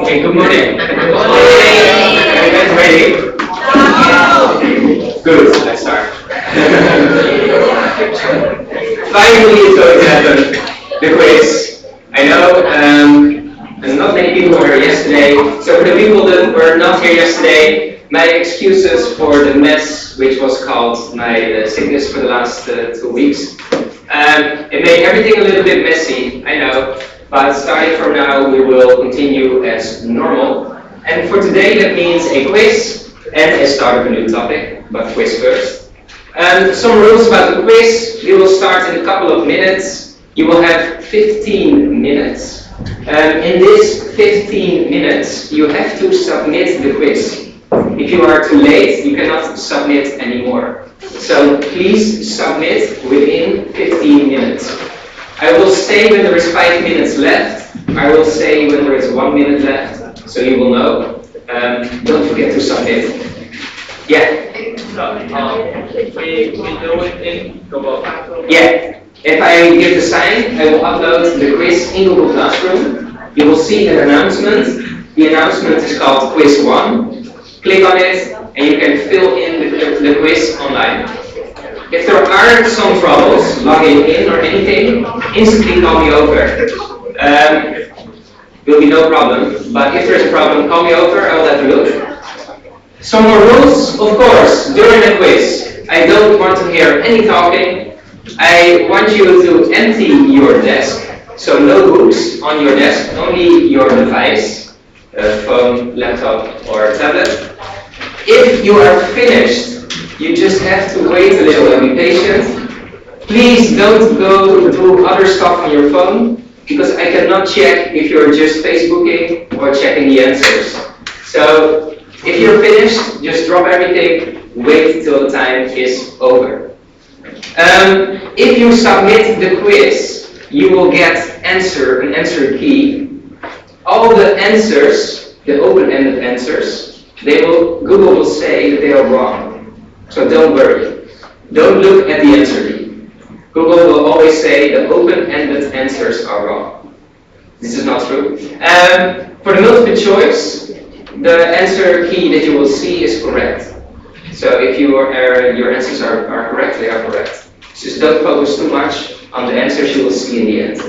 Okay, good morning. Are you guys ready? Good, let's start. Finally, it's going to happen. The quiz. I know there's not many people who were here yesterday, so for the people that were not here yesterday, my excuses for the mess, which was called my sickness for the last 2 weeks. It made everything a little bit messy, I know, but starting from now we will continue as normal. And for today that means a quiz and a start of a new topic, but quiz first. Some rules about the quiz. We will start in a couple of minutes. You will have 15 minutes. In this 15 minutes you have to submit the quiz. If you are too late, you cannot submit anymore. So please submit within 15 minutes. I will say when there is 5 minutes left. I will say when there is 1 minute left, so you will know. Don't forget to submit. Yeah? We do it in Google Classroom. Yeah. If I give the sign, I will upload the quiz in Google Classroom. You will see an announcement. The announcement is called Quiz 1. Click on it and you can fill in the quiz online. If there are some troubles logging in or anything, instantly call me over. Will be no problem, but if there's a problem, call me over, I will have a look. Some more rules, of course, during the quiz. I don't want to hear any talking. I want you to empty your desk, so no books on your desk, only your device, phone, laptop or tablet. If you are finished, you just have to wait a little and be patient. Please don't go do other stuff on your phone, because I cannot check if you're just Facebooking or checking the answers. So if you're finished, just drop everything, wait till the time is over. If you submit the quiz, you will get an answer key. All the answers, the open-ended answers, Google will say that they are wrong. So don't worry. Don't look at the answer key. Google will always say the open-ended answers are wrong. This is not true. For the multiple choice, the answer key that you will see is correct. So if your answers are correct, they are correct. Just don't focus too much on the answers you will see in the end.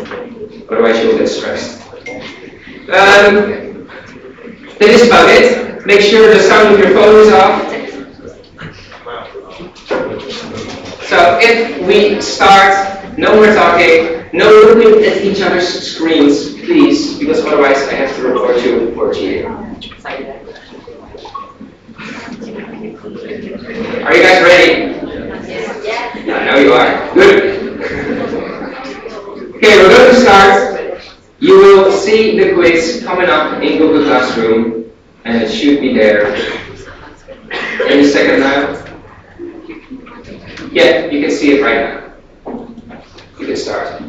Otherwise you will get stressed. That is about it. Make sure the sound of your phone is off. So if we start, no more talking, no looking at each other's screens, please, because otherwise I have to report you for cheating. Are you guys ready? I know you are. Good. Okay, we're going to start. You will see the quiz coming up in Google Classroom, and it should be there any second now. Yeah, you can see it right now. You can start.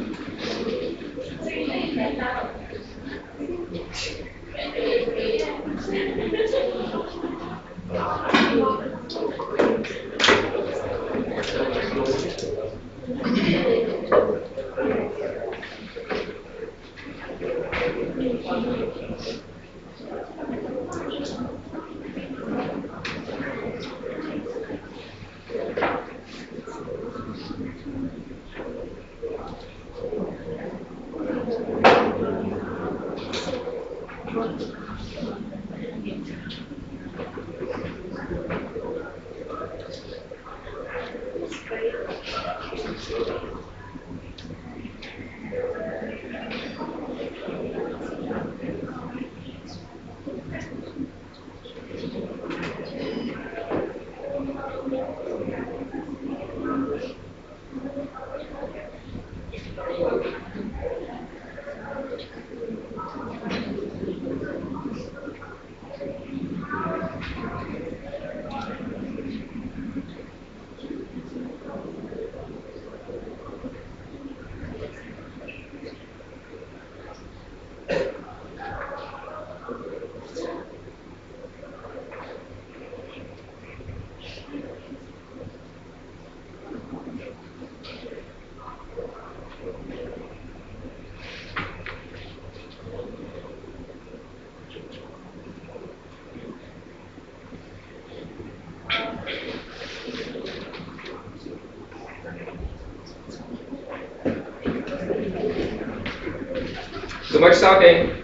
Too much talking.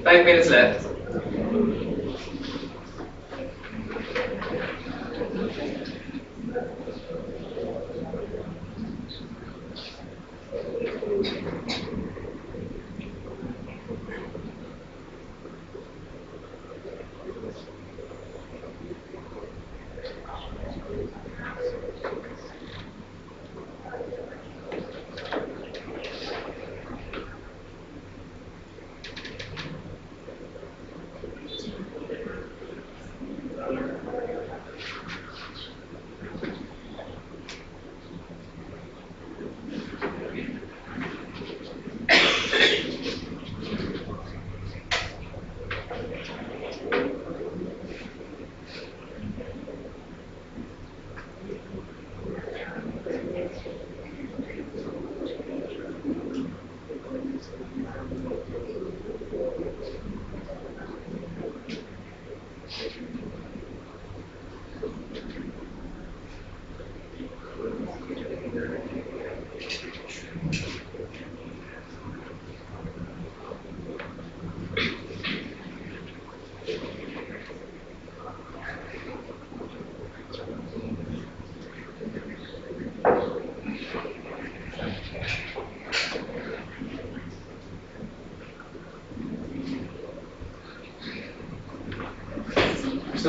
5 minutes left.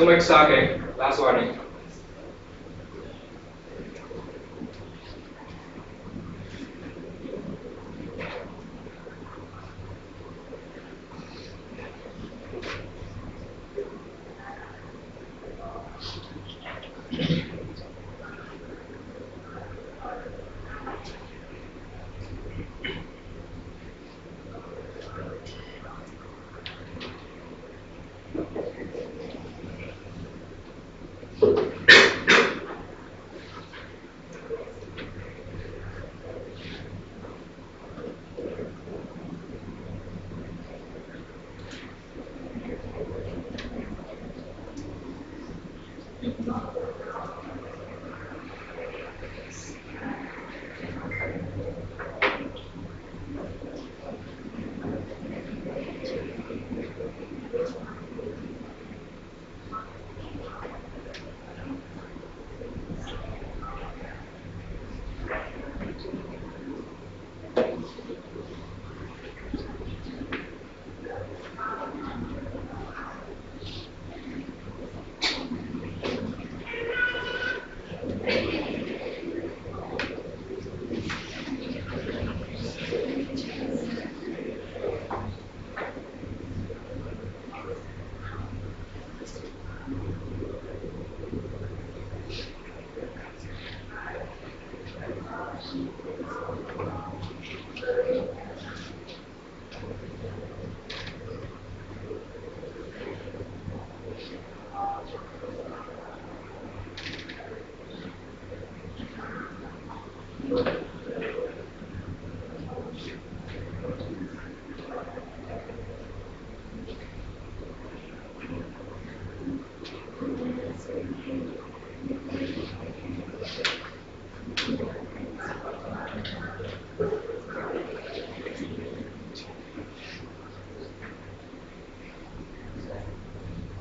No more talking. Last warning.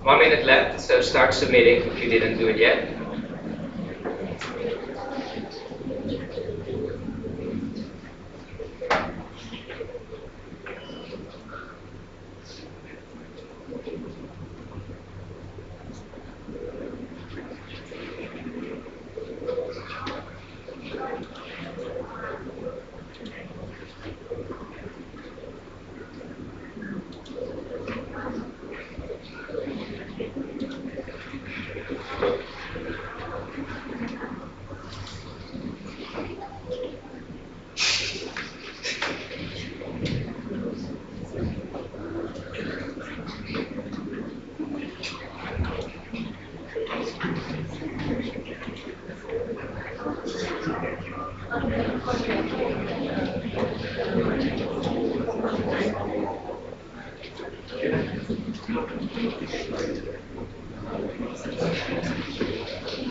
One minute left, so start submitting if you didn't do it yet.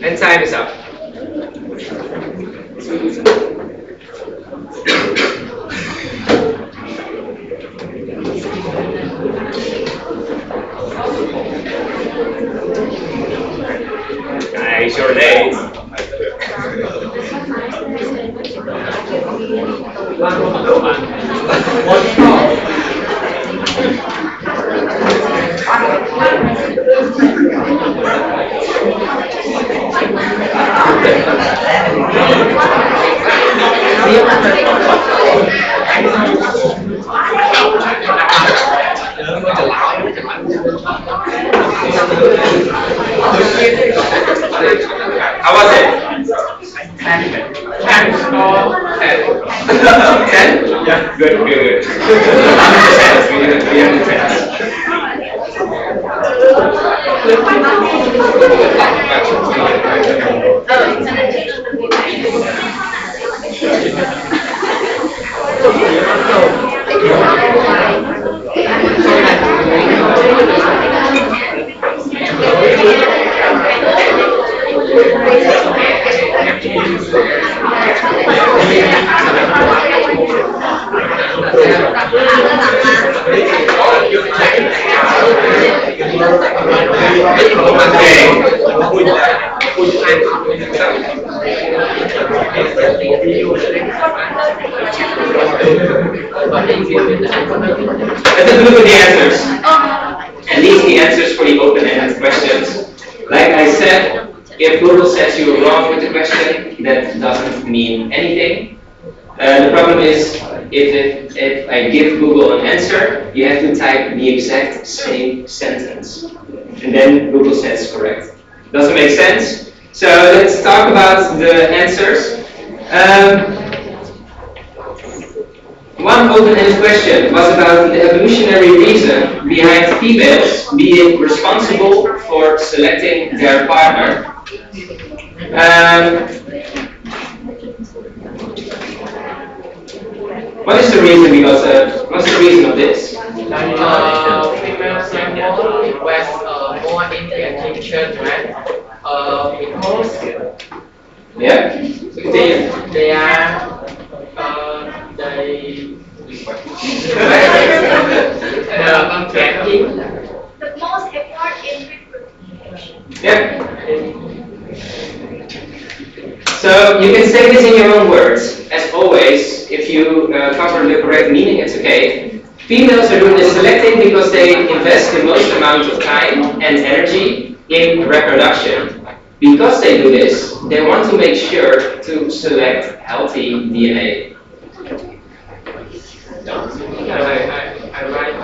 And time is up. Nice, you're late. How was it? 10. 10. 10? Yeah. Good, good, good. 100%. We have the 10. Let's look at the answers. At least the answers for the open-ended questions If Google says you're wrong with the question, that doesn't mean anything. The problem is if I give Google an answer, you have to type the exact same sentence. And then Google says correct. Doesn't make sense? So let's talk about the answers. One open-ended question was about the evolutionary reason behind females being responsible for selecting their partner. What is the reason? What's the reason of this? Females are more request more interactive children because Yeah. they are they getting The most effort in reproduction. Yeah. So you can say this in your own words. As always, if you cover the correct meaning, it's okay. Females are doing the selecting because they invest the most amount of time and energy in reproduction. Because they do this, they want to make sure to select healthy DNA. I write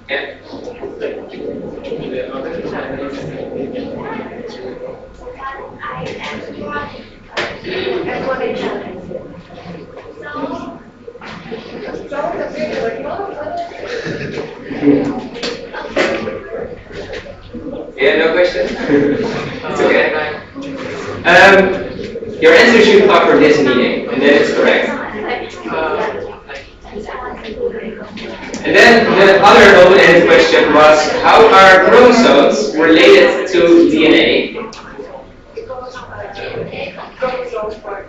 Yeah. Yeah, no question? It's okay. Your answer should cover this meaning, and then it's correct. And then the other open-ended question was, how are chromosomes related to DNA? Chromosomes are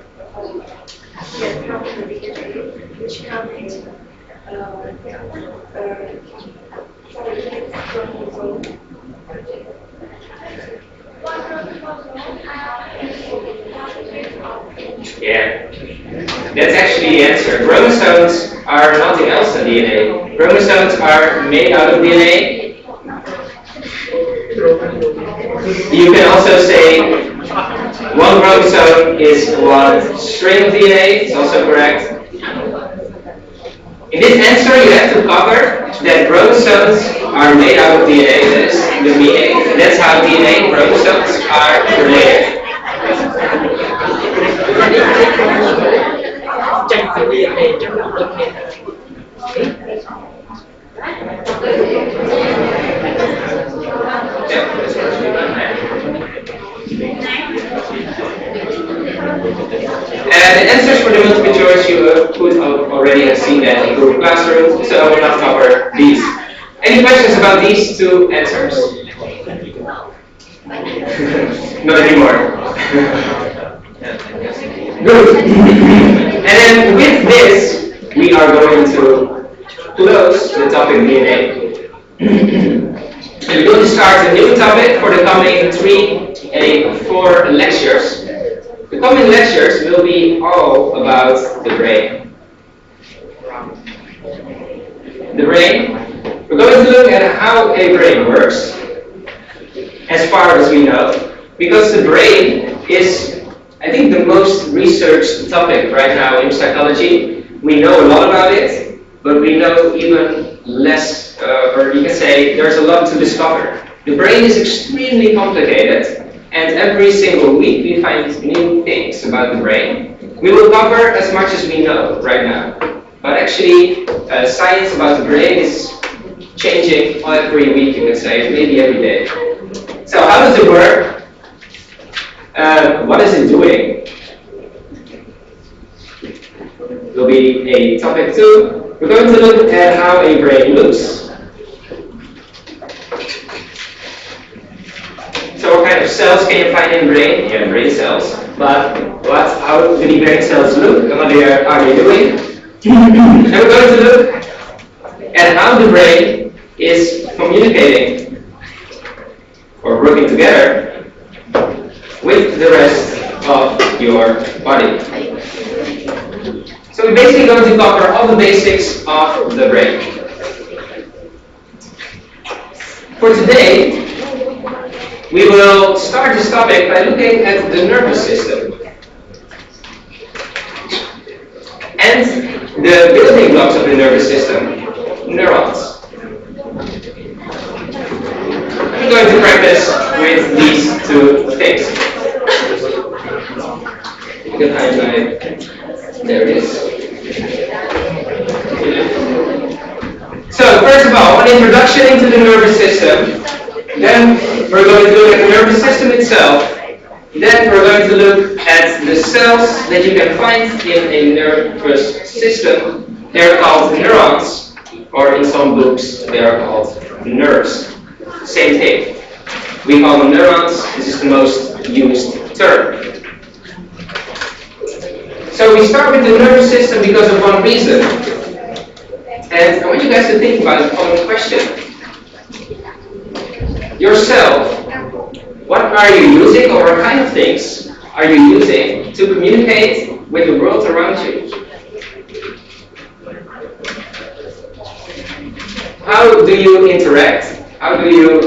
which contains Yeah, that's actually the answer. Chromosomes are nothing else than DNA. Chromosomes are made out of DNA. You can also say one chromosome is one string of DNA. It's also correct. In this answer, you have to cover that chromosomes are made out of DNA. That is the meaning. That's how DNA and chromosomes are related. And the answers for the multiple choice you could already have seen that in Google Classroom, so I will not cover these. Any questions about these two answers? Not anymore. Good. And then with this, we are going to close the topic DNA. And we're going to start a new topic for the coming 4 lectures. The coming lectures will be all about the brain. The brain. We're going to look at how a brain works, as far as we know, because the brain is, I think, the most researched topic right now in psychology. We know a lot about it, but we know even less, or you can say there's a lot to discover. The brain is extremely complicated, and every single week we find new things about the brain. We will cover as much as we know right now. But actually, science about the brain is changing every week, you can say, maybe every day. So how does it work? What is it doing? Will be a topic 2. We're going to look at how a brain looks. So what kind of cells can you find in the brain? Yeah, brain cells. But how do the brain cells look and what are they doing? And we're going to look at how the brain is communicating or working together with the rest of your your body. So we're basically going to cover all the basics of the brain. For today, we will start this topic by looking at the nervous system and the building blocks of the nervous system, neurons. I'm going to practice with these two things. There it is. So, first of all, an introduction into the nervous system. Then we're going to look at the nervous system itself. Then we're going to look at the cells that you can find in a nervous system. They're called neurons, or in some books they are called nerves. Same thing. We call them neurons. This is the most used term. So we start with the nervous system because of one reason. And I want you guys to think about the following question. Yourself, what are you using, or what kind of things are you using to communicate with the world around you? How do you interact? How do you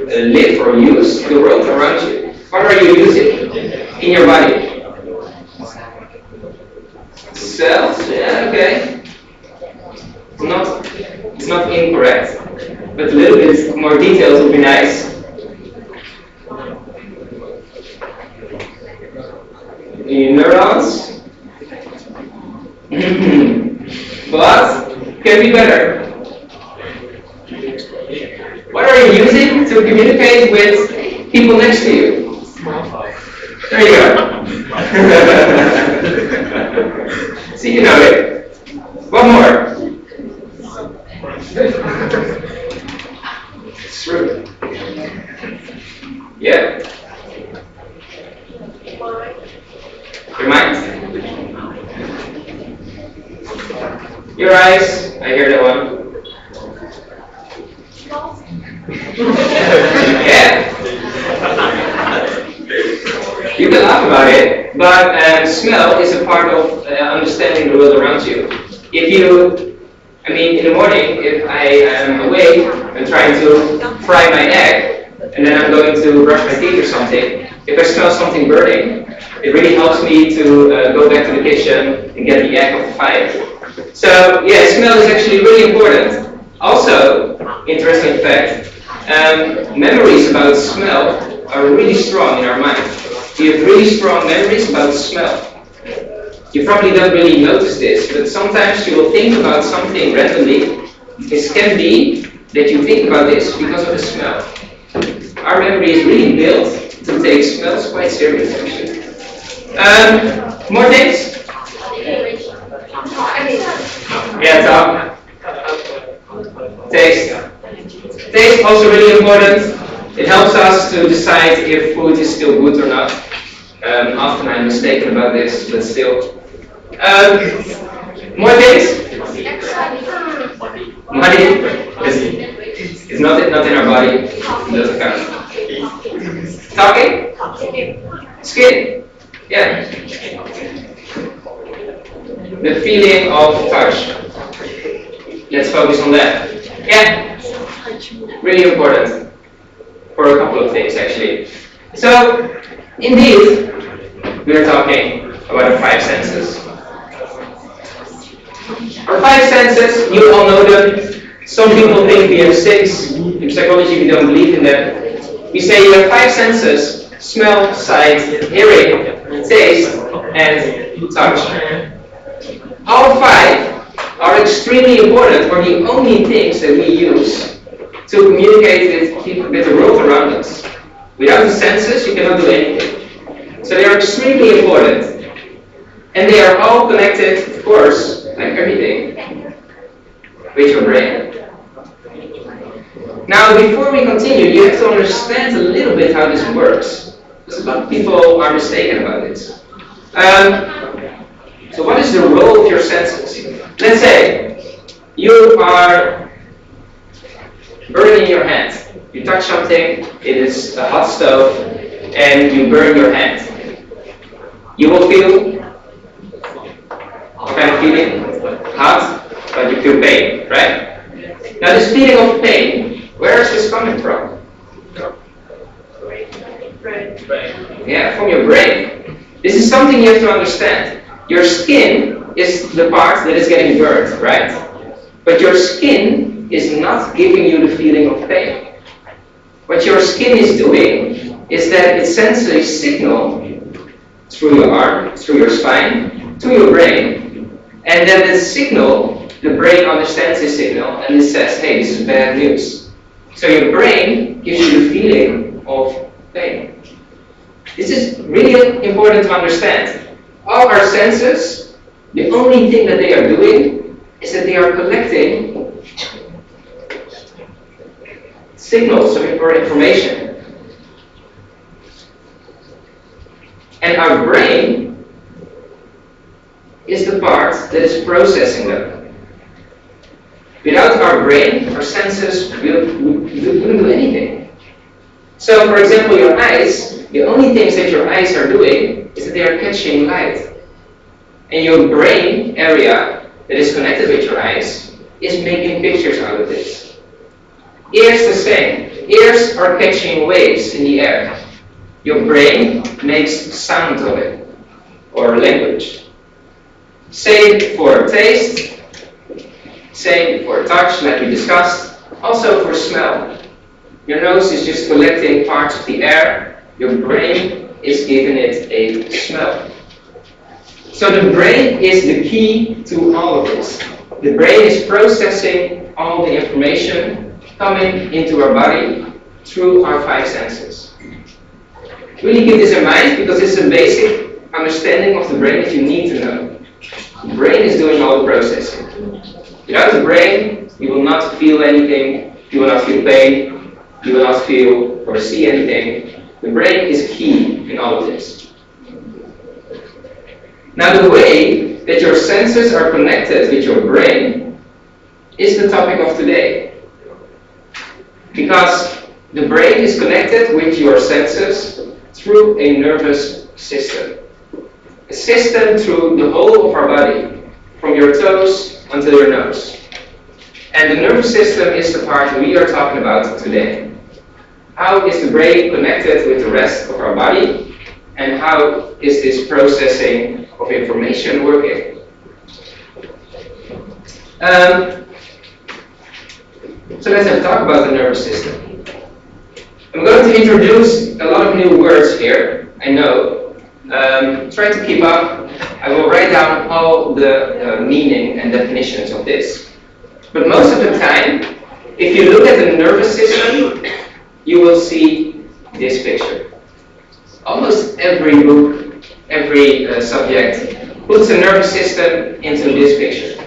live or use the world around you? What are you using in your body? Cells? Yeah, okay. It's not incorrect, but a little bit more details would be nice. Neurons? But can be better. What are you using to communicate with people next to you? There you go. See, you know it. One more. It's true. Yeah. Your mind? Your eyes? I hear that one. Yeah. You can laugh about it, but smell is a part of understanding the world around you. In the morning, if I am awake, I'm trying to fry my egg, and then I'm going to brush my teeth or something. If I smell something burning, it really helps me to go back to the kitchen and get the egg off the fire. So, yeah, smell is actually really important. Also, interesting fact, memories about smell are really strong in our mind. You have really strong memories about smell. You probably don't really notice this, but sometimes you will think about something randomly. It can be that you think about this because of the smell. Our memory is really built to take smells quite serious, actually. More things? Yeah, Tom. Taste. Taste also really important. It helps us to decide if food is still good or not. Often I'm mistaken about this, but still. More things? Money is not in our body. It doesn't count. Talking? Skin. Yeah. The feeling of touch. Let's focus on that. Yeah. Really important. For a couple of things, actually. So, indeed, we are talking about our five senses. Our five senses, you all know them. Some people think we have six. In psychology, we don't believe in them. We say you have five senses: smell, sight, hearing, taste, and touch. All five are extremely important, or the only things that we use to communicate with the world around us. Without the senses, you cannot do anything. So they are extremely important. And they are all connected, of course, like everything, with your brain. Now, before we continue, you have to understand a little bit how this works. Because a lot of people are mistaken about this. So what is the role of your senses? Let's say you are burning your hand. You touch something, it is a hot stove, and you burn your hand. You will feel what kind of feeling? Hot, but you feel pain, right? Now this feeling of pain, where is this coming from? Yeah, from your brain. This is something you have to understand. Your skin is the part that is getting burned, right? But your skin is not giving you the feeling of pain. What your skin is doing is that it sends a signal through your arm, through your spine, to your brain, and then the signal, the brain understands this signal and it says, hey, this is bad news. So your brain gives you the feeling of pain. This is really important to understand. All our senses, the only thing that they are doing is that they are collecting signals or information. And our brain is the part that is processing them. Without our brain, our senses wouldn't do anything. So, for example, your eyes, the only things that your eyes are doing is that they are catching light. And your brain area that is connected with your eyes is making pictures out of this. Ears the same. Ears are catching waves in the air. Your brain makes sound of it, or language. Same for taste, same for touch, like we discussed, also for smell. Your nose is just collecting parts of the air, your brain is giving it a smell. So the brain is the key to all of this. The brain is processing all the information coming into our body through our five senses. Really keep this in mind because it's a basic understanding of the brain that you need to know. The brain is doing all the processing. Without the brain, you will not feel anything, you will not feel pain, you will not feel or see anything. The brain is key in all of this. Now the way that your senses are connected with your brain is the topic of today. Because the brain is connected with your senses through a nervous system. A system through the whole of our body, from your toes until your nose. And the nervous system is the part we are talking about today. How is the brain connected with the rest of our body? And how is this processing of information working? So let's have a talk about the nervous system. I'm going to introduce a lot of new words here, I know. Try to keep up. I will write down all the meaning and definitions of this. But most of the time, if you look at the nervous system, you will see this picture. Almost every book, every subject puts the nervous system into this picture.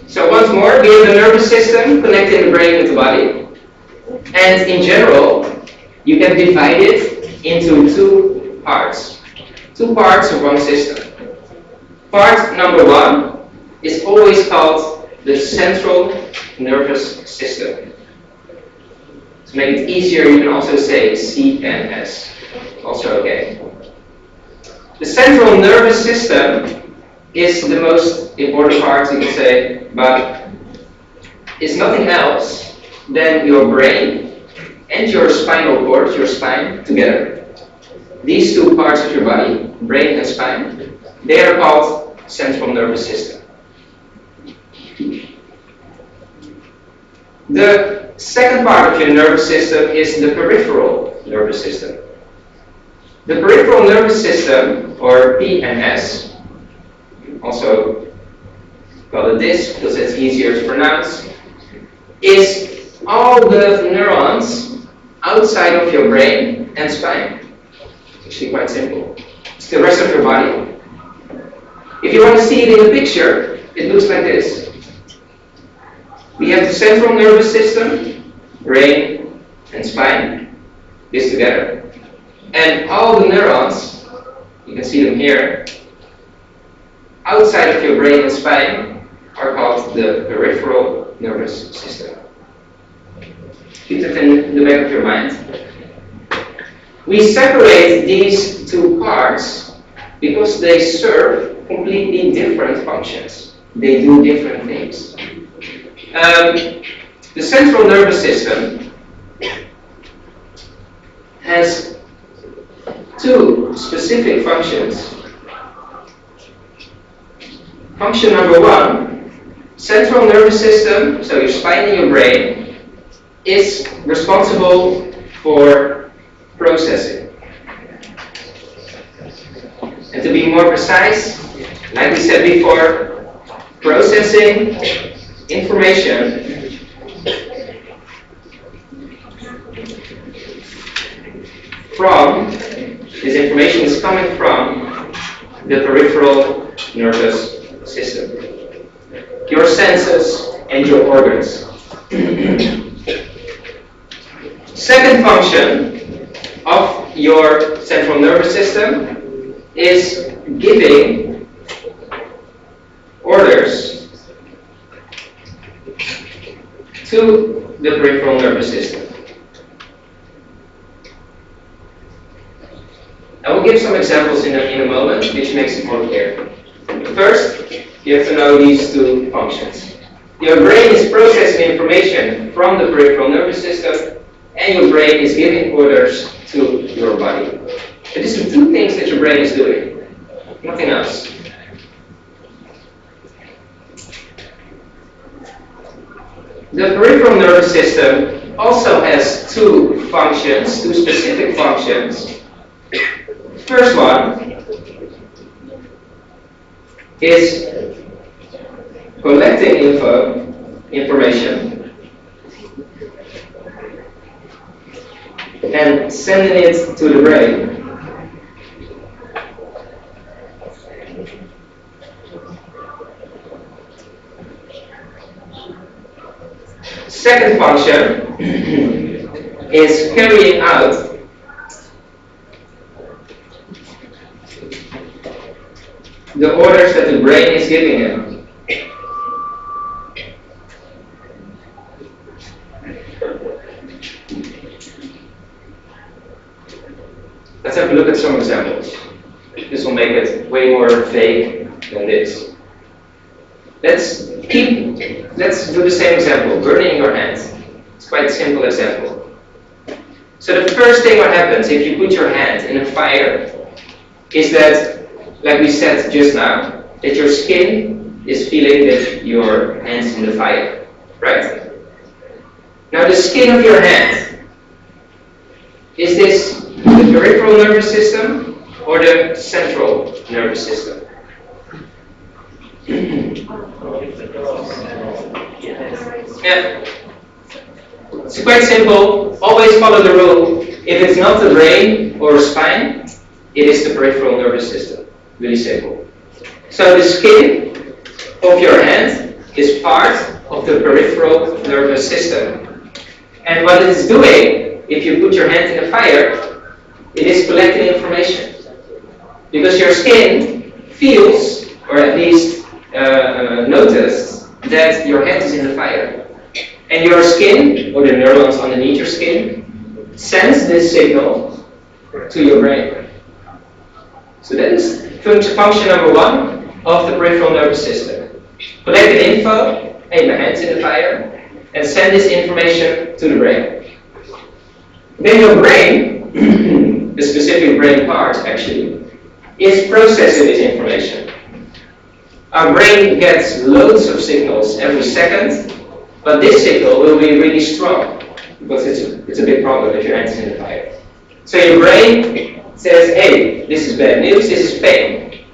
So once more, we have the nervous system connecting the brain with the body. And in general, you can divide it into two parts. Two parts of one system. Part number one is always called the central nervous system. To make it easier, you can also say CNS. Also okay. The central nervous system is the most important part, you can say, but it's nothing else than your brain and your spinal cord, your spine, together. These two parts of your body, brain and spine, they are called central nervous system. The second part of your nervous system is the peripheral nervous system. The peripheral nervous system, or PNS, also call it this because it's easier to pronounce, is all the neurons outside of your brain and spine. It's actually quite simple. It's the rest of your body. If you want to see it in a picture, it looks like this. We have the central nervous system, brain and spine, this together. And all the neurons, you can see them here, outside of your brain and spine are called the peripheral nervous system. Keep that in the back of your mind. We separate these two parts because they serve completely different functions. They do different things. The central nervous system has two specific functions. Function number one, central nervous system, so your spine and your brain, is responsible for processing. And to be more precise, like we said before, processing information from, this information is coming from the peripheral nervous system, your senses and your organs. Second function of your central nervous system is giving orders to the peripheral nervous system. I will give some examples in a moment, which makes it more clear. But first, you have to know these two functions. Your brain is processing information from the peripheral nervous system, and your brain is giving orders to your body. So these are two things that your brain is doing, nothing else. The peripheral nervous system also has two functions, two specific functions. First one is collecting information and sending it to the brain. Second function is carrying out the orders that the brain is giving him. Let's have a look at some examples. This will make it way more vague than this. Let's do the same example, burning your hand. It's quite a simple example. So the first thing what happens if you put your hand in a fire is that, like we said just now, that your skin is feeling that your hand's in the fire, right? Now the skin of your hand, is this the peripheral nervous system or the central nervous system? Yeah. It's quite simple. Always follow the rule. If it's not the brain or spine, it is the peripheral nervous system. Really simple. So the skin of your hand is part of the peripheral nervous system. And what it is doing, if you put your hand in a fire, it is collecting information. Because your skin feels, or at least notices, that your hand is in the fire. And your skin, or the neurons underneath your skin, sends this signal to your brain. So that is function number one of the peripheral nervous system. Collect the info, and your hand's in the fire, and send this information to the brain. Then your brain, the specific brain part actually, is processing this information. Our brain gets loads of signals every second, but this signal will be really strong because it's a big problem if your hand is in the fire. So your brain says, hey, this is bad news, this is pain.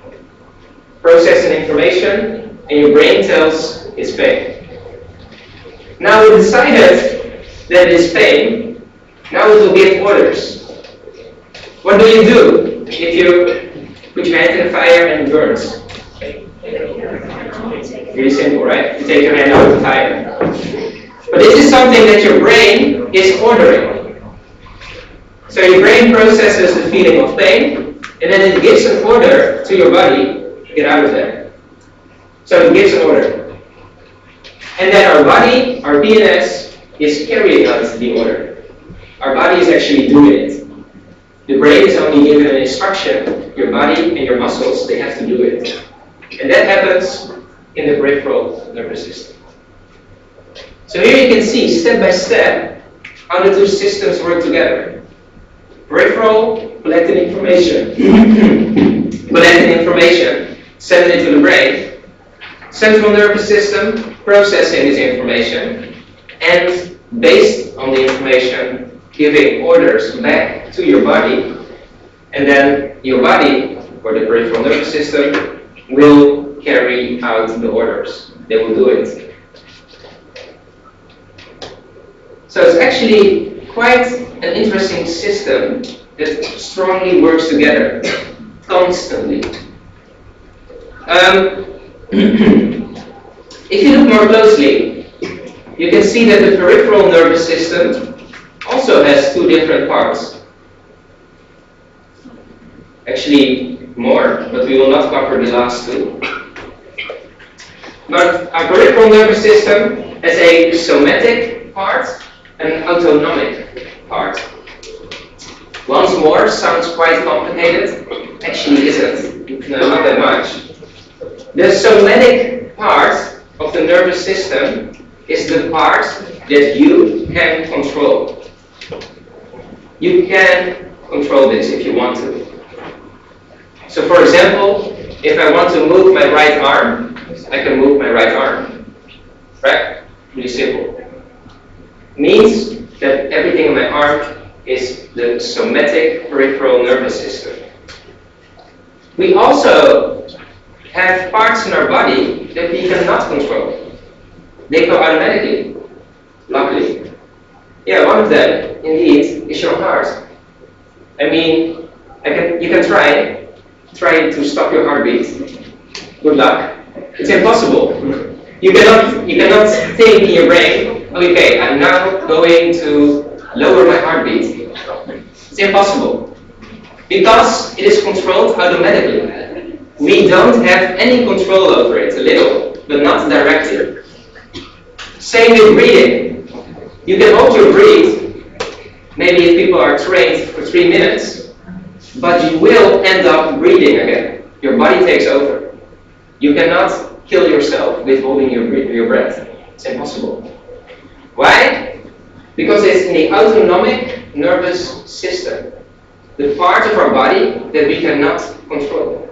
Processing information, and your brain tells it's pain. Now we decided that it is pain, now it will give orders. What do you do if you put your hand in the fire and it burns? Really simple, right? You take your hand out of the fire. But this is something that your brain is ordering. So your brain processes the feeling of pain, and then it gives an order to your body, get out of there. So it gives an order. And then our body, our PNS, is carrying out the order. Our body is actually doing it. The brain is only given an instruction. Your body and your muscles, they have to do it. And that happens in the peripheral nervous system. So here you can see, step by step, how the two systems work together. Peripheral, collecting information. Collecting information, sending it to the brain. Central nervous system, processing this information. And based on the information, giving orders back to your body. And then your body, or the peripheral nervous system, will carry out the orders. They will do it. So it's actually quite an interesting system that strongly works together, constantly. If you look more closely, you can see that the peripheral nervous system also has two different parts. Actually, more, but we will not cover the last two. But our peripheral nervous system has a somatic part and an autonomic part. Once more, sounds quite complicated. Actually isn't, no, not that much. The somatic part of the nervous system is the part that you can control. You can control this if you want to. So for example, if I want to move my right arm, I can move my right arm. Right? Really simple. Means that everything in my arm is the somatic peripheral nervous system. We also have parts in our body that we cannot control. They go automatically, luckily. Yeah, one of them, indeed, is your heart. I mean, you can try to stop your heartbeat. Good luck. It's impossible. You cannot think in your brain, okay, I'm now going to lower my heartbeat. It's impossible. Because it is controlled automatically. We don't have any control over it, a little, but not directly. Same with breathing. You can hold your breath, maybe if people are trained for 3 minutes, but you will end up breathing again. Your body takes over. You cannot kill yourself with holding your breath. It's impossible. Why? Because it's in the autonomic nervous system, the part of our body that we cannot control.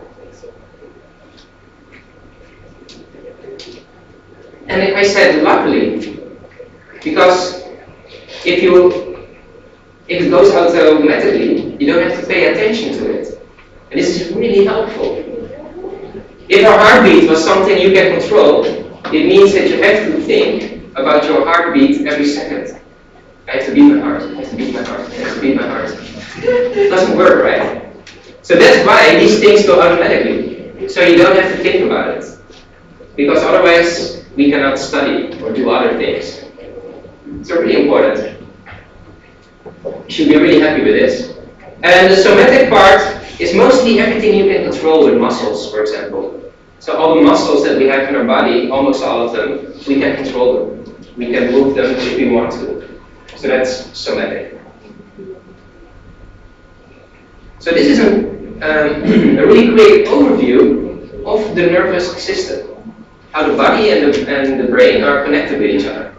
And I said luckily, because if it goes automatically, you don't have to pay attention to it. And this is really helpful. If a heartbeat was something you can control, it means that you have to think about your heartbeat every second. I have to beat my heart, I have to beat my heart, I have to beat my heart. It doesn't work, right? So that's why these things go automatically. So you don't have to think about it. Because otherwise, we cannot study or do other things. So really important. You should be really happy with this. And the somatic part is mostly everything you can control with muscles, for example. So all the muscles that we have in our body, almost all of them, we can control them. We can move them if we want to. So that's somatic. So this is a really quick overview of the nervous system. How the body and the brain are connected with each other.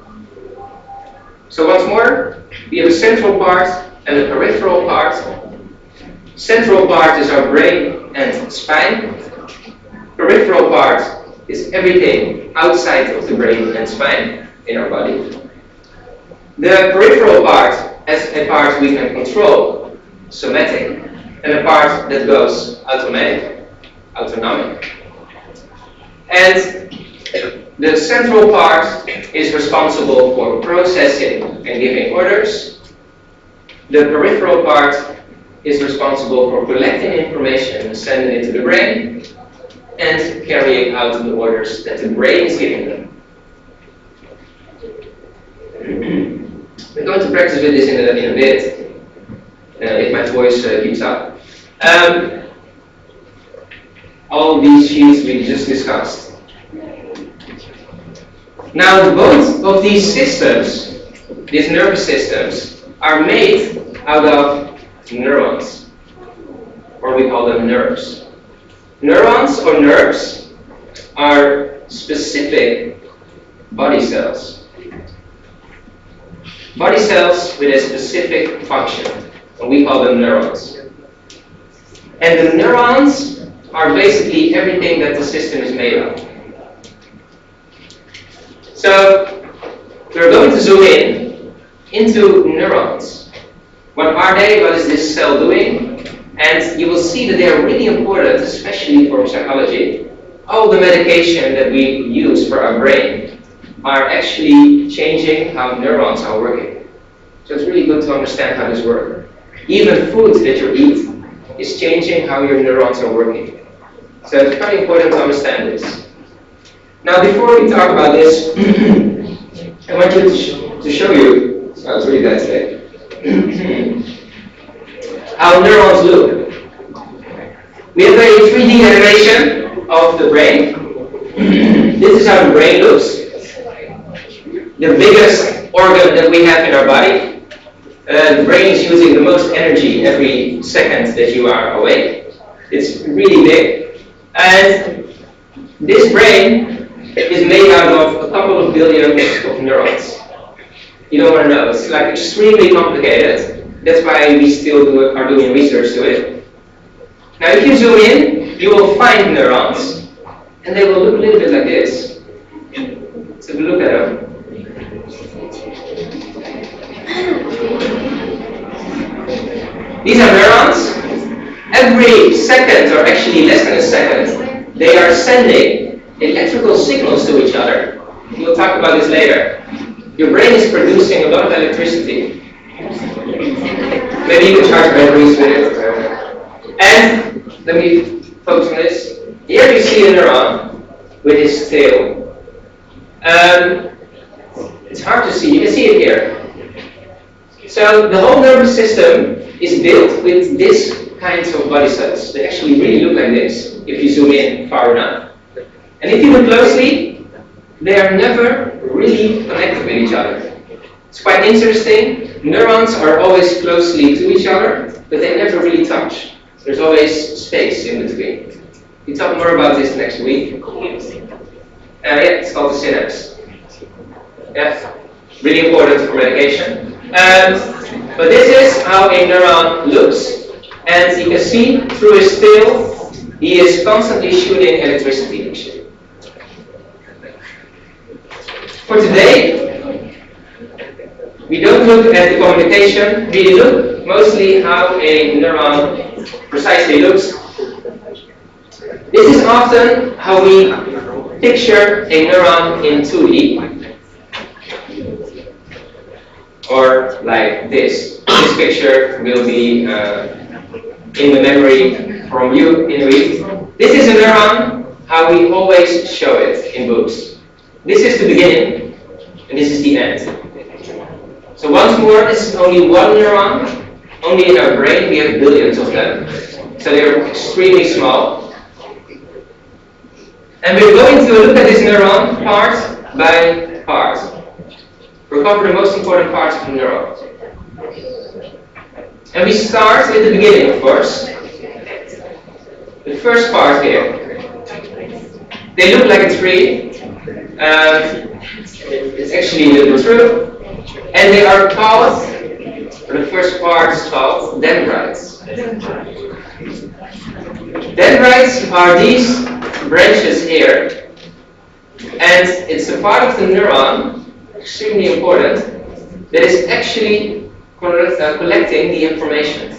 So once more, we have a central part and a peripheral part. Central part is our brain and spine. Peripheral part is everything outside of the brain and spine in our body. The peripheral part is a part we can control, somatic, and a part that goes autonomic. And the central part is responsible for processing and giving orders. The peripheral part is responsible for collecting information and sending it to the brain and carrying out the orders that the brain is giving them. We're going to practice with this in a bit, if my voice keeps up. All these sheets we just discussed. Now, both of these systems, these nervous systems, are made out of neurons, or we call them nerves. Neurons or nerves are specific body cells. Body cells with a specific function, and we call them neurons. And the neurons are basically everything that the system is made of. So, we're going to zoom in into neurons. What are they? What is this cell doing? And you will see that they are really important, especially for psychology. All the medication that we use for our brain are actually changing how neurons are working. So it's really good to understand how this works. Even food that you eat is changing how your neurons are working. So it's very important to understand this. Now, before we talk about this, I want you to show you, oh, it's really bad today, how neurons look. We have a 3D animation of the brain. This is how the brain looks. The biggest organ that we have in our body. The brain is using the most energy every second that you are awake. It's really big. And this brain is made out of a couple of billion of neurons. You don't want to know. It's like extremely complicated. That's why we still are doing research to it. Now, if you zoom in, you will find neurons, and they will look a little bit like this. So look at them. These are neurons. Every second, or actually less than a second, they are sending electrical signals to each other. We'll talk about this later. Your brain is producing a lot of electricity. Maybe you can charge batteries with it. And let me focus on this. Here you see a neuron with his tail. It's hard to see. You can see it here. So the whole nervous system is built with this kinds of body cells. They actually really look like this if you zoom in far enough. And if you look closely, they are never really connected with each other. It's quite interesting. Neurons are always closely to each other, but they never really touch. There's always space in between. We'll talk more about this next week. Yeah, it's called the synapse. Yeah, really important for medication. But this is how a neuron looks. And you can see through his tail, he is constantly shooting electricity. For today, we don't look at the communication, we look mostly how a neuron precisely looks. This is often how we picture a neuron in 2D. Or like this. This picture will be in the memory from you in a week. This is a neuron, how we always show it in books. This is the beginning, and this is the end. So once more, this is only one neuron. Only in our brain we have billions of them. So they're extremely small. And we're going to look at this neuron part by part. We'll cover the most important parts of the neuron. And we start with the beginning, of course. The first part here. They look like a tree. It's actually a little true. And they are called, or the first part is called dendrites. Dendrites are these branches here. And it's a part of the neuron, extremely important, that is actually collecting the information.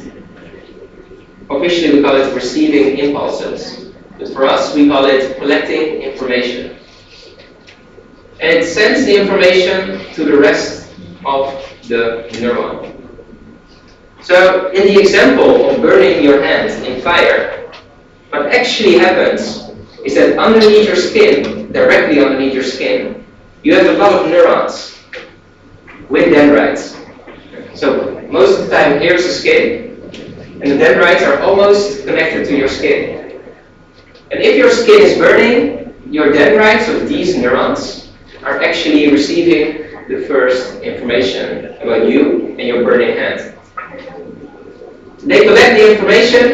Officially we call it receiving impulses, but for us we call it collecting information. And it sends the information to the rest of the neuron. So in the example of burning your hand in fire, what actually happens is that underneath your skin, directly underneath your skin, you have a lot of neurons with dendrites. So most of the time here's the skin, and the dendrites are almost connected to your skin. And if your skin is burning, your dendrites of these neurons are actually receiving the first information about you and your burning hand. They collect the information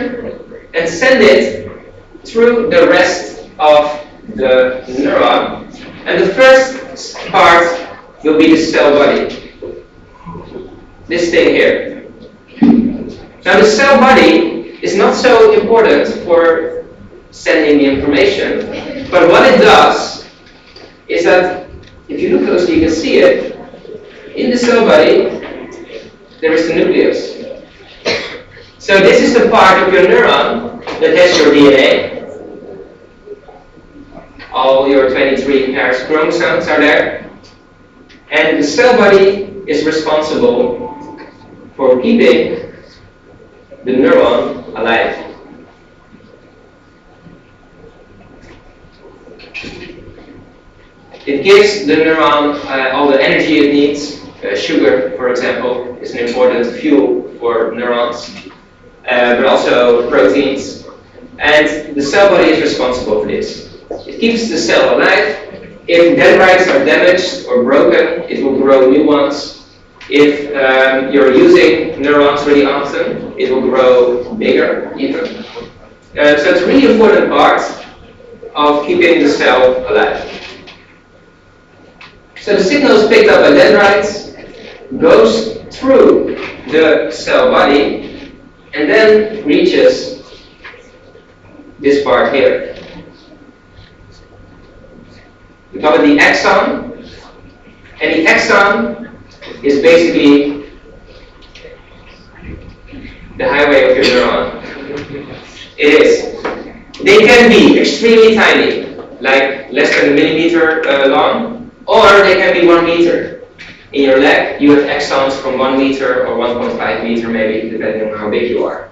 and send it through the rest of the neuron. And the first part will be the cell body. This thing here. Now the cell body is not so important for sending the information, but what it does is that, if you look closely you can see it, in the cell body there is the nucleus. So this is the part of your neuron that has your DNA. All your 23 pairs of chromosomes are there. And the cell body is responsible for keeping the neuron alive. It gives the neuron all the energy it needs. Sugar, for example, is an important fuel for neurons, but also proteins. And the cell body is responsible for this. It keeps the cell alive. If dendrites are damaged or broken, it will grow new ones. If you're using neurons really often, it will grow bigger even. So it's a really important part of keeping the cell alive. So the signal is picked up by dendrites, goes through the cell body, and then reaches this part here. We call it the axon, and the axon is basically the highway of your neuron. It is. They can be extremely tiny, like less than a millimeter long, or they can be 1 meter. In your leg, you have axons from 1 meter or 1.5 meter maybe, depending on how big you are.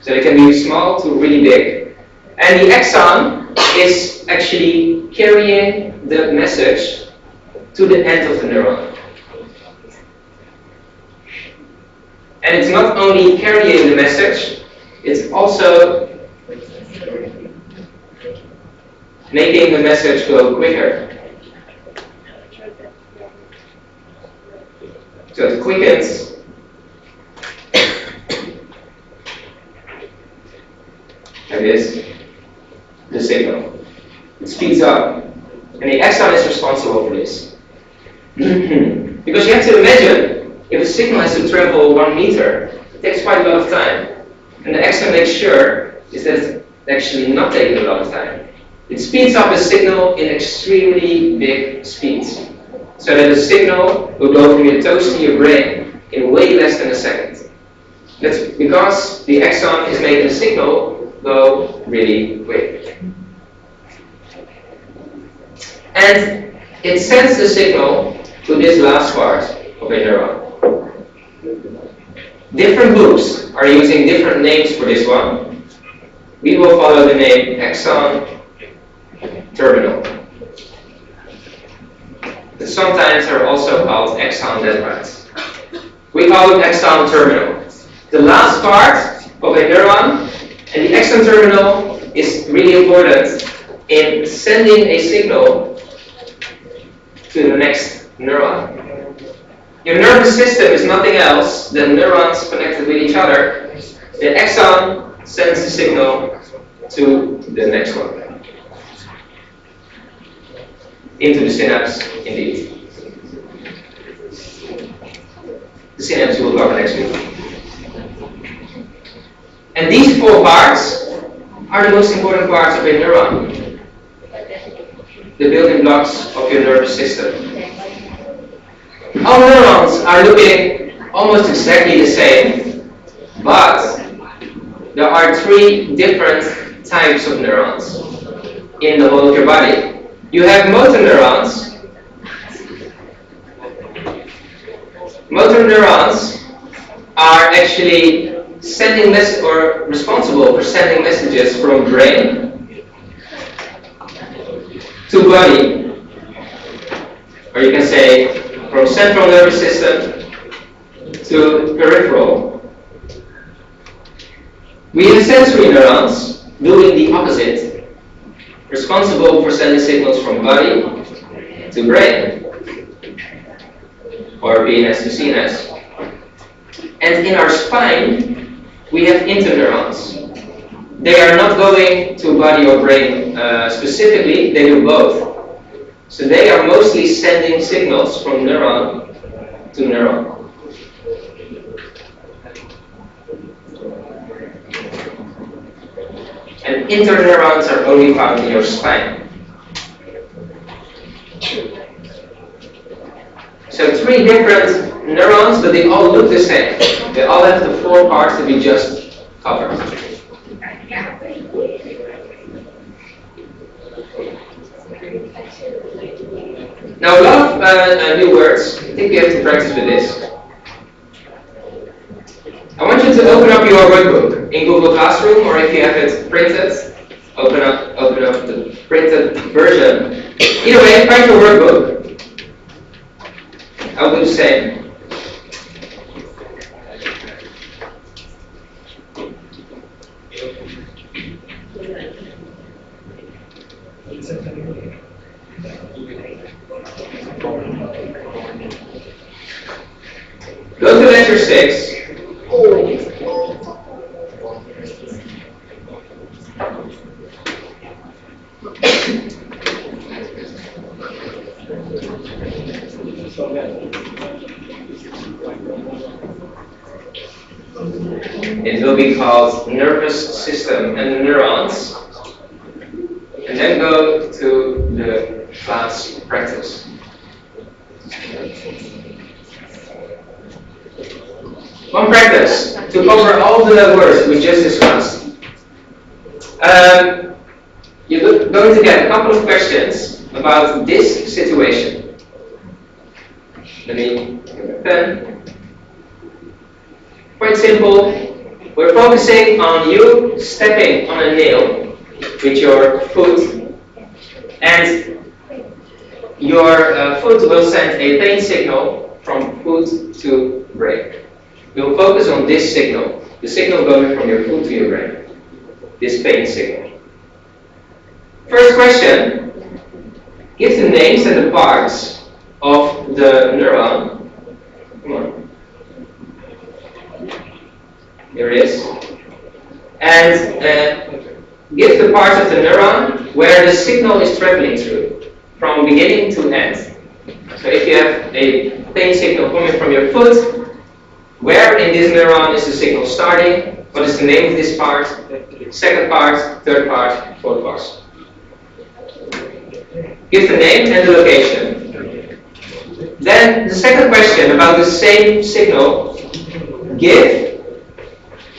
So they can be small to really big. And the axon is actually carrying the message to the end of the neuron. And it's not only carrying the message, it's also making the message go quicker. So it quickens like this, the signal. It speeds up. And the axon is responsible for this. Because you have to imagine, if a signal has to travel 1 meter, it takes quite a lot of time. And the axon makes sure is that it's actually not taking a lot of time. It speeds up a signal in extremely big speeds, so that the signal will go from your toes to your brain in way less than a second. That's because the axon is making the signal go really quick. And it sends the signal to this last part of a neuron. Different books are using different names for this one. We will follow the name axon terminal. But sometimes they're also called axon dendrites. We call them axon terminal. The last part of a neuron, and the axon terminal is really important in sending a signal to the next neuron. Your nervous system is nothing else than neurons connected with each other. The axon sends the signal to the next one. Into the synapse, indeed. The synapse will cover next week. And these 4 parts are the most important parts of a neuron. The building blocks of your nervous system. All neurons are looking almost exactly the same, but there are 3 different types of neurons in the whole of your body. You have motor neurons. Motor neurons are actually sending or responsible for sending messages from brain to body, or you can say from central nervous system to peripheral. We have sensory neurons doing the opposite, responsible for sending signals from body to brain, or PNS to CNS. And in our spine, we have interneurons. They are not going to body or brain specifically, they do both. So they are mostly sending signals from neuron to neuron. And interneurons are only found in your spine. So 3 different neurons, but they all look the same. They all have the 4 parts that we just covered. Now a lot of new words. I think you have to practice with this. I want you to open up your workbook in Google Classroom, or if you have it printed, open up the printed version. Either way, find your workbook. I'll do the same. Go to letter 6. It will be called nervous system and neurons. And then go to the class practice. One practice to cover all the words we just discussed. You're going to get a couple of questions about this situation. Let me get a pen. Quite simple. We're focusing on you stepping on a nail with your foot, and your foot will send a pain signal from foot to brain. We'll focus on this signal, the signal going from your foot to your brain, this pain signal. First question, give the names and the parts of the neuron. Come on. Here it is. And give the parts of the neuron where the signal is traveling through, from beginning to end. So if you have a pain signal coming from your foot, where in this neuron is the signal starting? What is the name of this part? Second part, third part, fourth part. Give the name and the location. Then the second question about the same signal. Give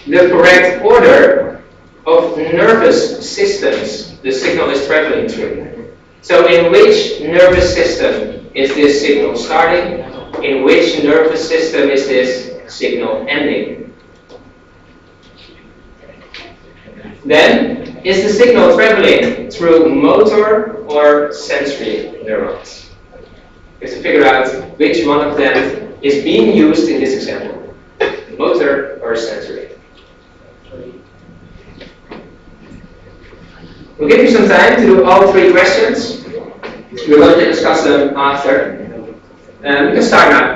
the correct order of nervous systems the signal is traveling through. So in which nervous system is this signal starting? In which nervous system is this signal ending? Then, is the signal traveling through motor or sensory neurons? You have to figure out which one of them is being used in this example. Motor or sensory. We'll give you some time to do all 3 questions. We're going to discuss them after. We can start now.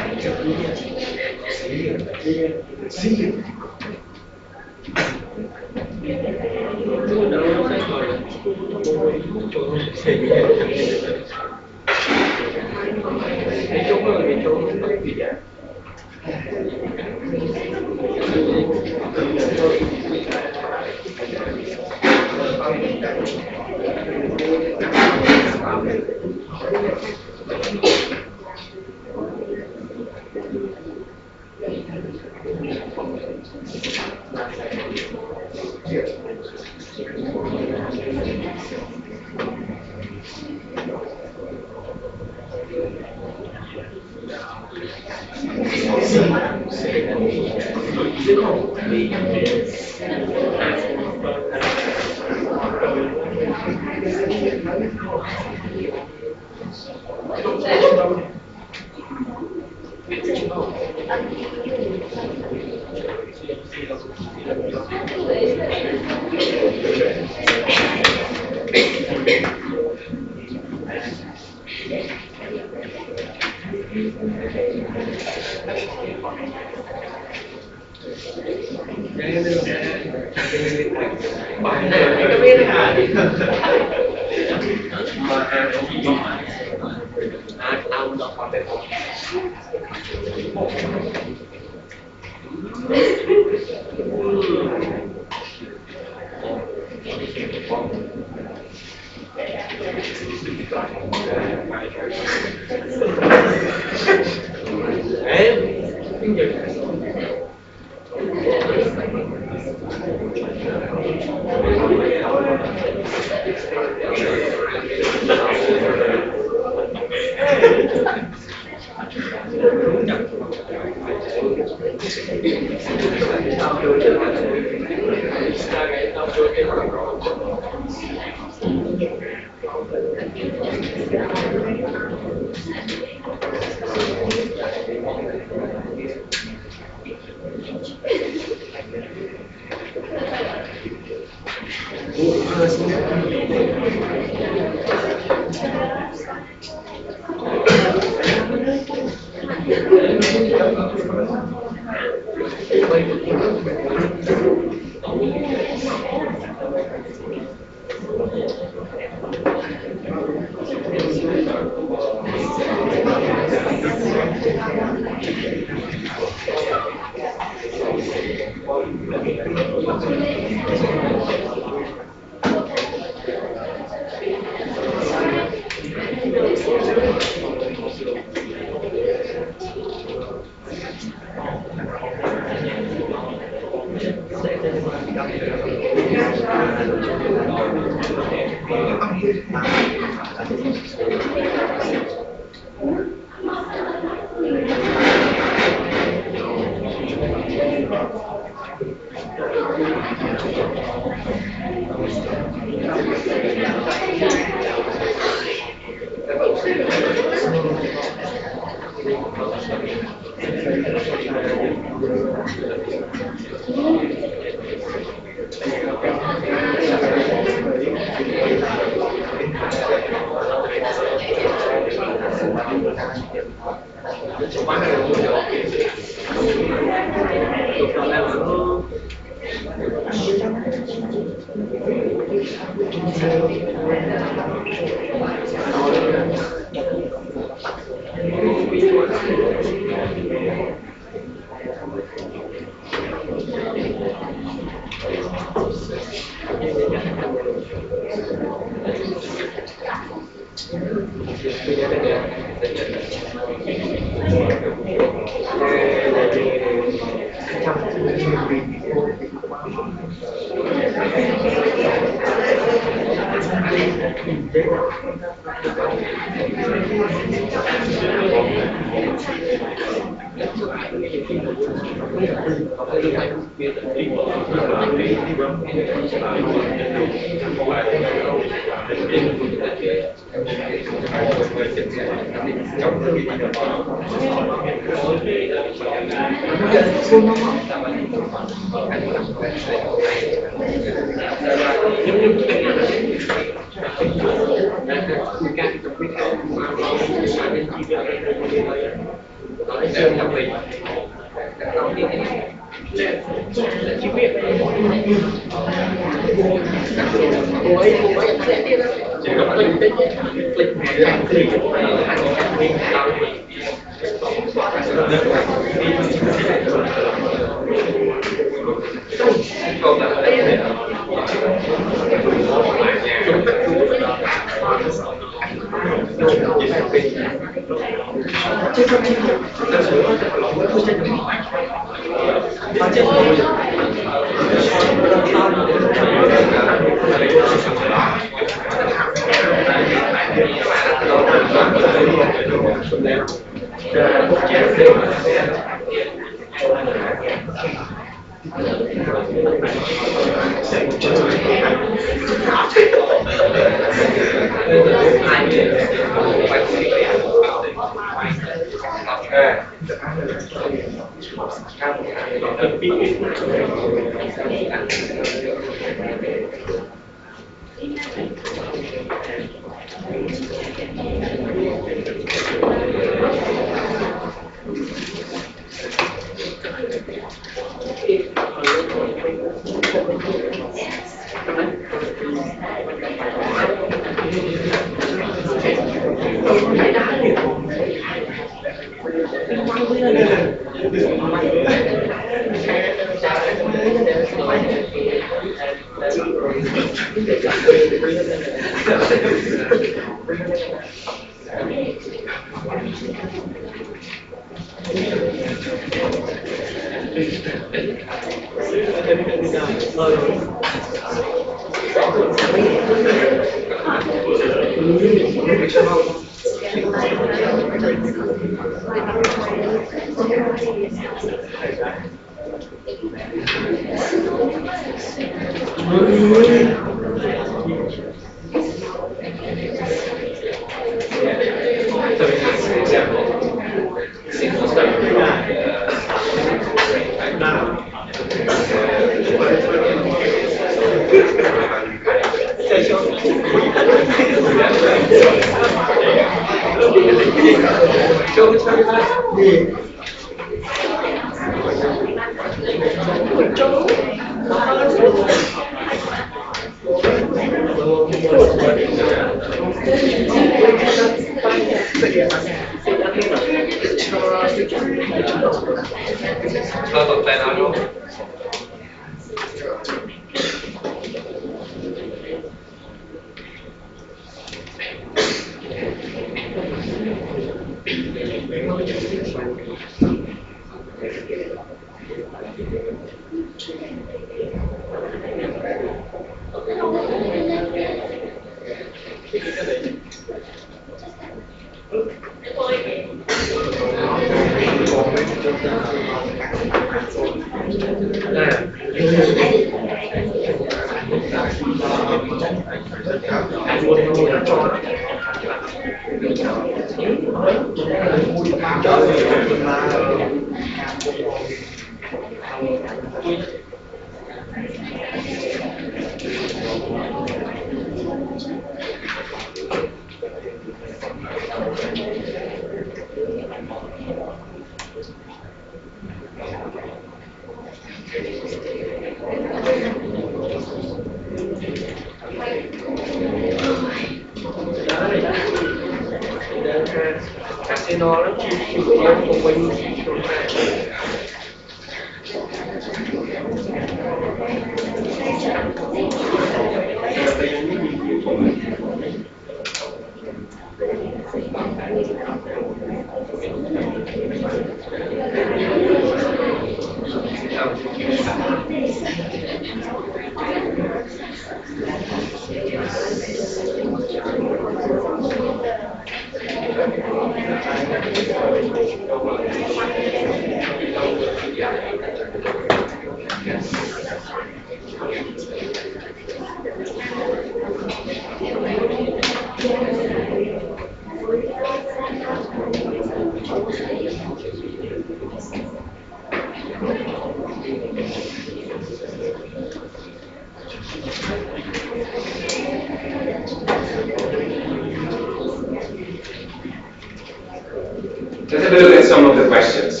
Let's have a look at some of the questions.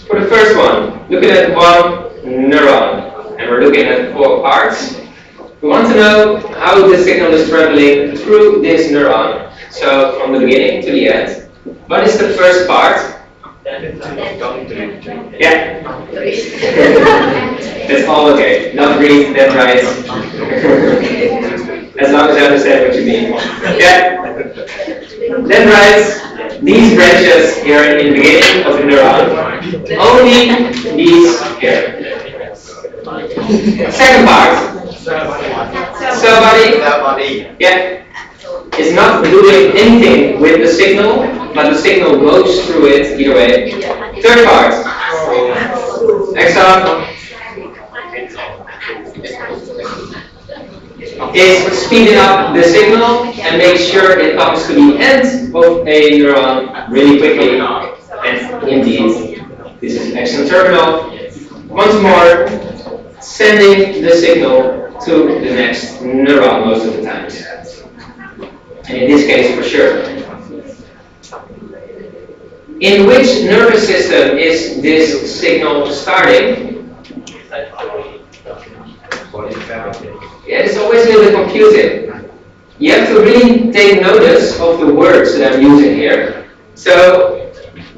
For the first one, looking at one neuron, and we're looking at 4 parts. We want to know how the signal is traveling through this neuron. So from the beginning to the end. What is the first part? Yeah. That's all okay. Not read, that's right. As long as I understand what you mean. Yeah. Then right, these branches here in the beginning of the neuron. Only these here. Second part. Cell body. Yeah. It's not doing anything with the signal, but the signal goes through it either way. Third part. Axon is speeding up the signal and make sure it comes to the end of a neuron really quickly. And indeed, this is axon terminal. Once more, sending the signal to the next neuron most of the times. And in this case, for sure. In which nervous system is this signal starting? Yeah, it's always a little bit confusing. You have to really take notice of the words that I'm using here. So,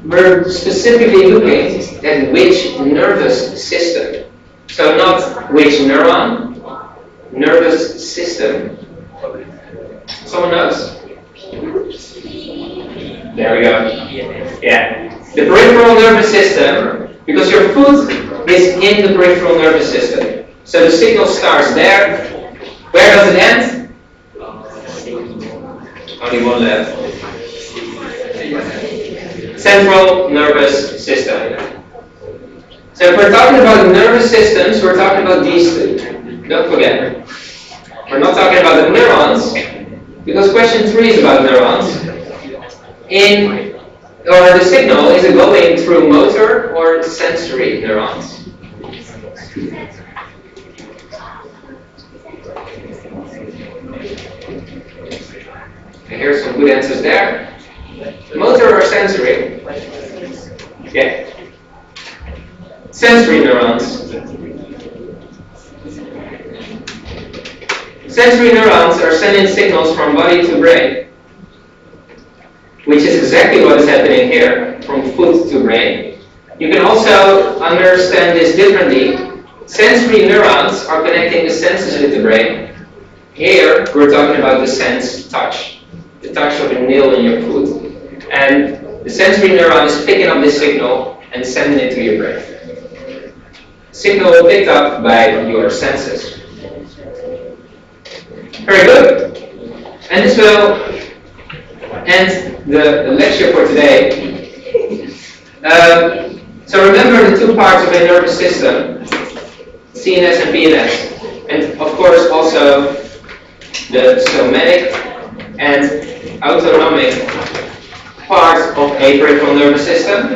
we're specifically looking at which nervous system. So not which neuron, nervous system. Someone knows? There we go. Yeah. The peripheral nervous system, because your foot is in the peripheral nervous system. So the signal starts there. Where does it end? Only one left. Central nervous system. So if we're talking about nervous systems, we're talking about these two. Don't forget. We're not talking about the neurons, because question 3 is about neurons. The signal, is it going through motor or sensory neurons? And here's some good answers there. Motor or sensory? Yeah. Sensory neurons. Sensory neurons are sending signals from body to brain, which is exactly what is happening here, from foot to brain. You can also understand this differently. Sensory neurons are connecting the senses with the brain. Here, we're talking about the sense touch, the touch of a nail in your foot. And the sensory neuron is picking up this signal and sending it to your brain. Signal picked up by your senses. Very good. And this will end the lecture for today. So remember the two parts of a nervous system, CNS and PNS. And of course also the somatic and autonomic part of a peripheral nervous system.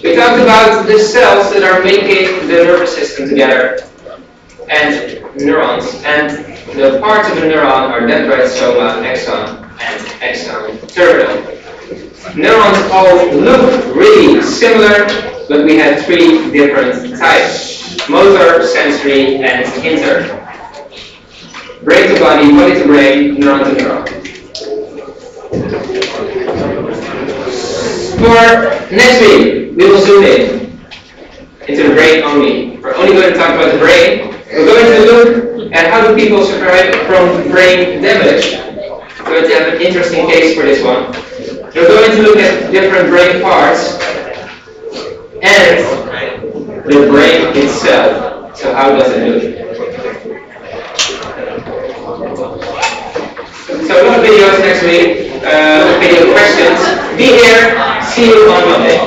We talked about the cells that are making the nervous system together and neurons. And the parts of the neuron are dendrite, soma, axon, and axon terminal. Neurons all look really similar, but we have 3 different types: motor, sensory, and inter. Brain to body, body to brain, neuron to neuron. For next week, we will zoom in into the brain only. We're only going to talk about the brain. We're going to look at how do people survive from brain damage. We're going to have an interesting case for this one. We're going to look at different brain parts and the brain itself. So how does it look? So a lot of videos next week, video questions. Be here. See you on Monday.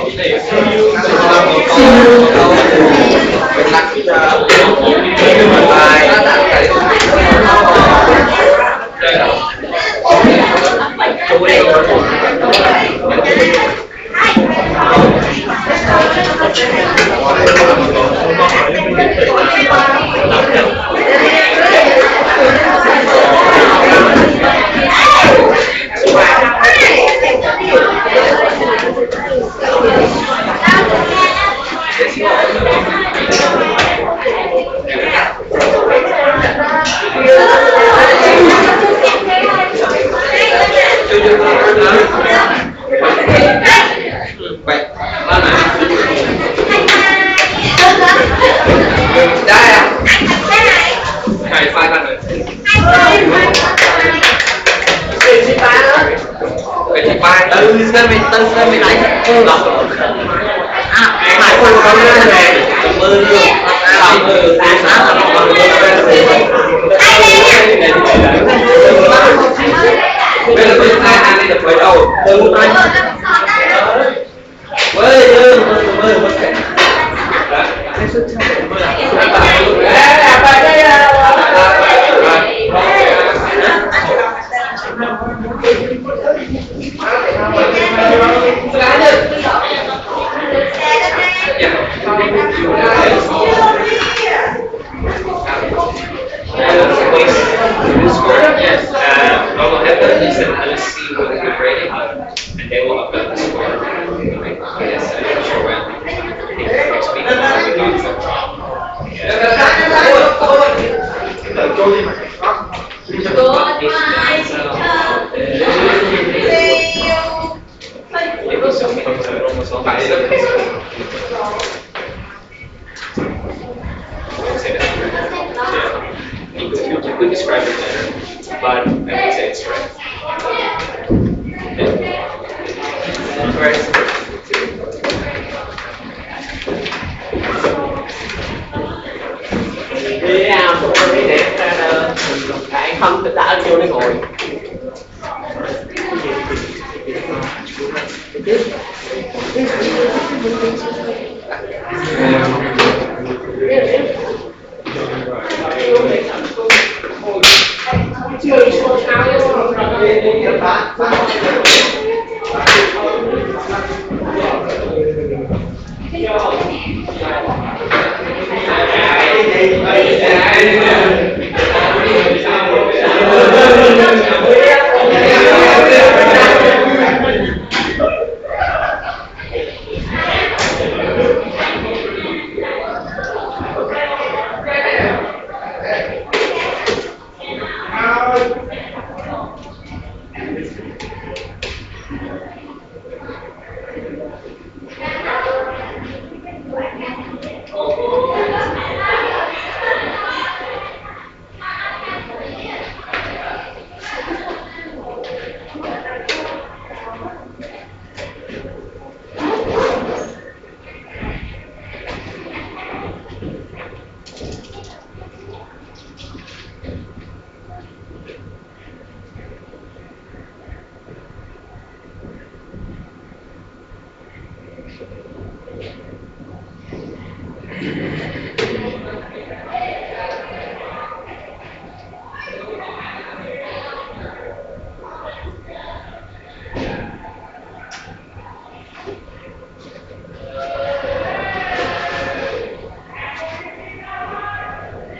Goodbye, teacher. See you. You could describe it better, but I would say it's right. Đi làm cũng có cái đẹp ra cái không tự đã vô đây ngồi.